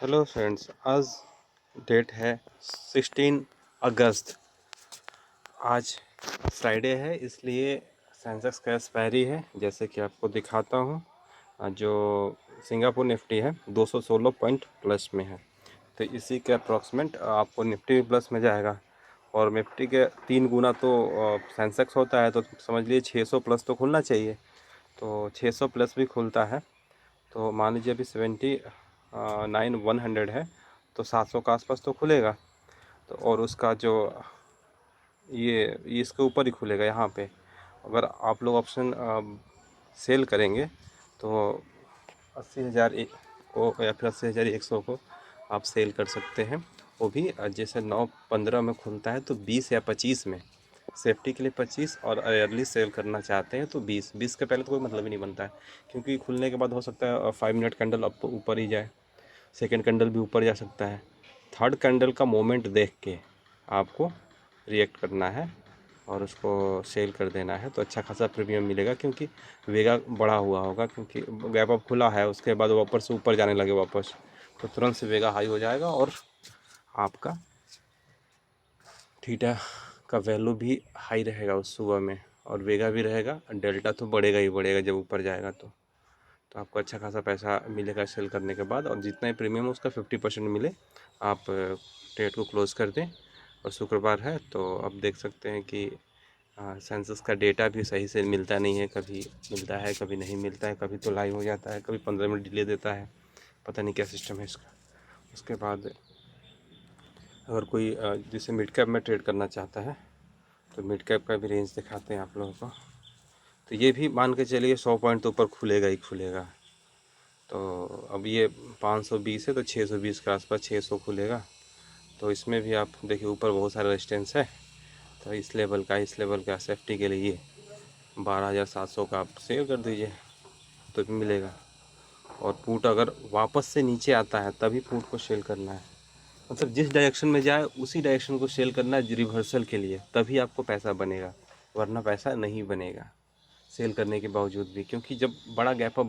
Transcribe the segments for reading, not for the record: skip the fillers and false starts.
Hello friends, आज date है 16 अगस्त। आज फ्राइडे है, इसलिए सेंसेक्स का एक्सपायरी है। जैसे कि आपको दिखाता हूँ, जो सिंगापुर निफ्टी है 216 पॉइंट प्लस में है, तो इसी के अप्रॉक्सीमेट आपको निफ्टी भी प्लस में जाएगा। और निफ्टी के 3 गुना तो सेंसेक्स होता है, तो समझ लीजिए 600 प्लस तो खुलना चाहिए। तो 600 प्लस भी खुलता है, तो मान लीजिए अभी 79,100 है, तो 700 के आसपास तो खुलेगा। तो और उसका जो ये इसके ऊपर ही खुलेगा यहाँ पे। अगर आप लोग ऑप्शन सेल करेंगे तो 80,000 को या फिर 80,100 को आप सेल कर सकते हैं। वो भी जैसे 9-15 में खुलता है तो 20 या 25 में, सेफ्टी के लिए 25, और अर्ली सेल करना चाहते हैं तो 20 के पहले तो कोई मतलब ही नहीं बनता है, क्योंकि खुलने के बाद हो सकता है 5 मिनट कैंडल अप ऊपर ही जाए, सेकंड कैंडल भी ऊपर जा सकता है। थर्ड कैंडल का मोमेंट देख के आपको रिएक्ट करना है और उसको सेल कर देना है, तो अच्छा खासा प्रीमियम मिलेगा। क्योंकि वेगा बढ़ा हुआ होगा, क्योंकि गैप अप खुला है, उसके बाद वापस से ऊपर जाने लगे वापस, तो तुरंत से वेगा हाई हो जाएगा और आपका थीटा का वैल्यू भी हाई रहेगा उस सुबह में, और वेगा भी रहेगा। डेल्टा तो बढ़ेगा ही बढ़ेगा जब ऊपर जाएगा, तो आपको अच्छा खासा पैसा मिलेगा सेल करने के बाद। और जितना ही प्रीमियम उसका 50% मिले, आप ट्रेड को क्लोज़ कर दें। और शुक्रवार है, तो अब देख सकते हैं कि सेंसस का डेटा भी सही से मिलता नहीं है, कभी मिलता है कभी नहीं मिलता है, कभी तो लाइव हो जाता है, कभी 15 मिनट डिले देता है, पता नहीं क्या सिस्टम है इसका। उसके बाद अगर कोई जिसे मिड कैप में ट्रेड करना चाहता है, तो मिड कैप का भी रेंज दिखाते हैं आप लोगों को। तो ये भी मान के चलिए 100 पॉइंट तो ऊपर खुलेगा ही खुलेगा। तो अब ये 520 है, तो 620 के आसपास 600 खुलेगा। तो इसमें भी आप देखिए ऊपर बहुत सारा रेजिस्टेंस है, तो इस लेवल का सेफ्टी के लिए 12,700 का आप सेव कर दीजिए तो भी मिलेगा। और पुट अगर वापस से नीचे आता है तभी पुट को सेल करना है, मतलब जिस डायरेक्शन में जाए उसी डायरेक्शन को सेल करना है रिवर्सल के लिए, तभी आपको पैसा बनेगा, वरना पैसा नहीं बनेगा सेल करने के बावजूद भी। क्योंकि जब बड़ा गैप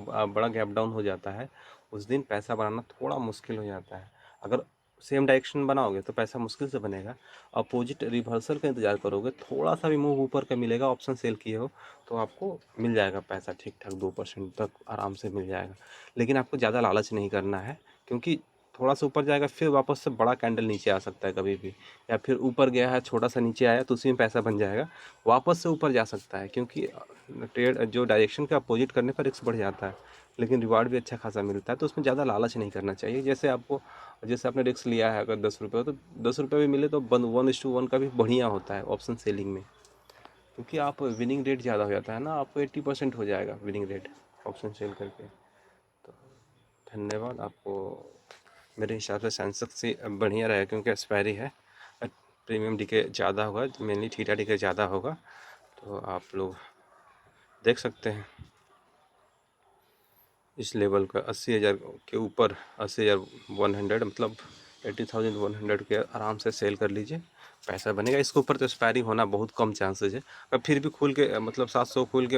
डाउन हो जाता है, उस दिन पैसा बनाना थोड़ा मुश्किल हो जाता है। अगर सेम डायरेक्शन बनाओगे तो पैसा मुश्किल से बनेगा। अपोजिट रिवर्सल का इंतज़ार करोगे, थोड़ा सा भी मूव ऊपर का मिलेगा, ऑप्शन सेल किए हो तो आपको मिल जाएगा पैसा ठीक ठाक, 2% तक आराम से मिल जाएगा। लेकिन आपको ज़्यादा लालच नहीं करना है, क्योंकि थोड़ा सा ऊपर जाएगा फिर वापस से बड़ा कैंडल नीचे आ सकता है कभी भी, या फिर ऊपर गया है छोटा सा नीचे आया तो उसी में पैसा बन जाएगा, वापस से ऊपर जा सकता है। क्योंकि ट्रेड जो डायरेक्शन के अपोजिट करने पर रिस्क बढ़ जाता है, लेकिन रिवार्ड भी अच्छा खासा मिलता है, तो उसमें ज़्यादा लालच नहीं करना चाहिए। जैसे आपने रिस्क लिया है अगर 10 रुपये, तो 10 रुपये भी मिले तो 1:1 का भी बढ़िया होता है ऑप्शन सेलिंग में, क्योंकि आप विनिंग रेट ज़्यादा हो जाता है ना, आपको 80% हो जाएगा विनिंग रेट ऑप्शन सेल करके। तो धन्यवाद आपको। मेरे हिसाब से सेंसेक्स से बढ़िया रहेगा, क्योंकि एक्सपायरी है, प्रीमियम डीके ज़्यादा होगा, मेनली थीटा डीके ज़्यादा होगा, तो आप लोग देख सकते हैं इस लेवल का 80,000 के ऊपर, 80,100 मतलब 80,100 के आराम से सेल कर लीजिए, पैसा बनेगा। इसके ऊपर तो एक्सपायरी होना बहुत कम चांसेस है। और फिर भी खुल के मतलब 700 खुल के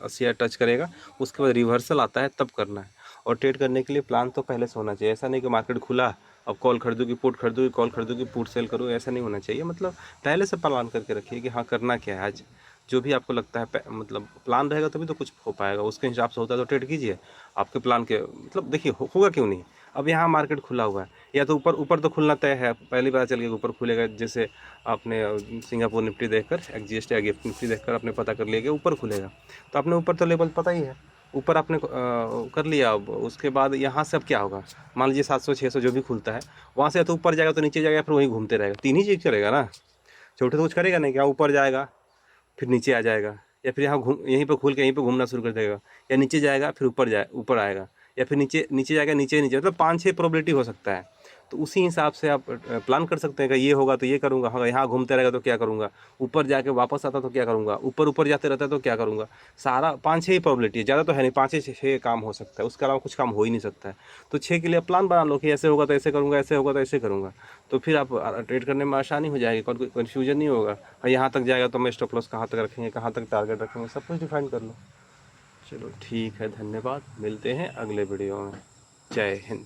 80,000 टच करेगा, उसके बाद रिवर्सल आता है तब करना है। और ट्रेड करने के लिए प्लान तो पहले से होना चाहिए, ऐसा नहीं कि मार्केट खुला अब कॉल खरीदूँगी पुट खरीदूँगी, कॉल खरीदूँगी पुट सेल करूँ, ऐसा नहीं होना चाहिए। मतलब पहले से प्लान करके रखिए कि हाँ करना क्या है आज, जो भी आपको लगता है मतलब प्लान रहेगा तभी तो कुछ हो पाएगा, उसके हिसाब से होता है तो ट्रेड कीजिए। आपके प्लान के मतलब देखिए होगा क्यों नहीं। अब यहाँ मार्केट खुला हुआ है, या तो ऊपर ऊपर तो खुलना तय है, पहली बार चल के ऊपर खुलेगा। जैसे आपने सिंगापुर निफ्टी देखकर एक्सजीएसटी या गिफ्ट निफ्टी देखकर आपने पता कर लिया कि ऊपर खुलेगा, तो आपने ऊपर तो लेवल पता ही है, ऊपर आपने कर लिया। अब उसके बाद यहाँ से अब क्या होगा, मान लीजिए 700-600 जो भी खुलता है, वहाँ से या तो ऊपर जाएगा तो नीचे जाएगा, फिर वहीं घूमते रहेगा। तीन ही चीज़ करेगा ना, छोटे तो कुछ करेगा नहीं, क्या ऊपर जाएगा फिर नीचे आ जाएगा, या फिर यहाँ घूम यहीं पर खुल के यहीं पर घूमना शुरू कर देगा, या नीचे जाएगा फिर ऊपर आएगा, या फिर नीचे नीचे जाएगा नीचे नीचे, मतलब 5-6 प्रोबेबिलिटी हो सकता है। तो उसी हिसाब से आप प्लान कर सकते हैं कि ये होगा तो ये करूँगा, हाँ यहाँ घूमते रहेगा तो क्या करूँगा, ऊपर जाके वापस आता तो क्या करूँगा, ऊपर ऊपर जाते रहता तो क्या करूँगा। सारा 5-6 ही प्रोबेबिलिटी है, ज़्यादा तो है नहीं, 5-6 काम हो सकता है, उसके अलावा कुछ काम हो ही नहीं सकता है। तो 6 के लिए प्लान बना लो कि ऐसे होगा तो ऐसे करूँगा, ऐसे होगा तो ऐसे करूँगा, तो फिर आप ट्रेड करने में आसानी हो जाएगी, कन्फ्यूजन नहीं होगा। और यहाँ तक जाएगा तो मैं स्टॉप लॉस कहाँ तक रखेंगे, कहाँ तक टारगेट रखेंगे, सब कुछ डिफाइन कर लो। चलो ठीक है, धन्यवाद, मिलते हैं अगले वीडियो में। जय हिंद।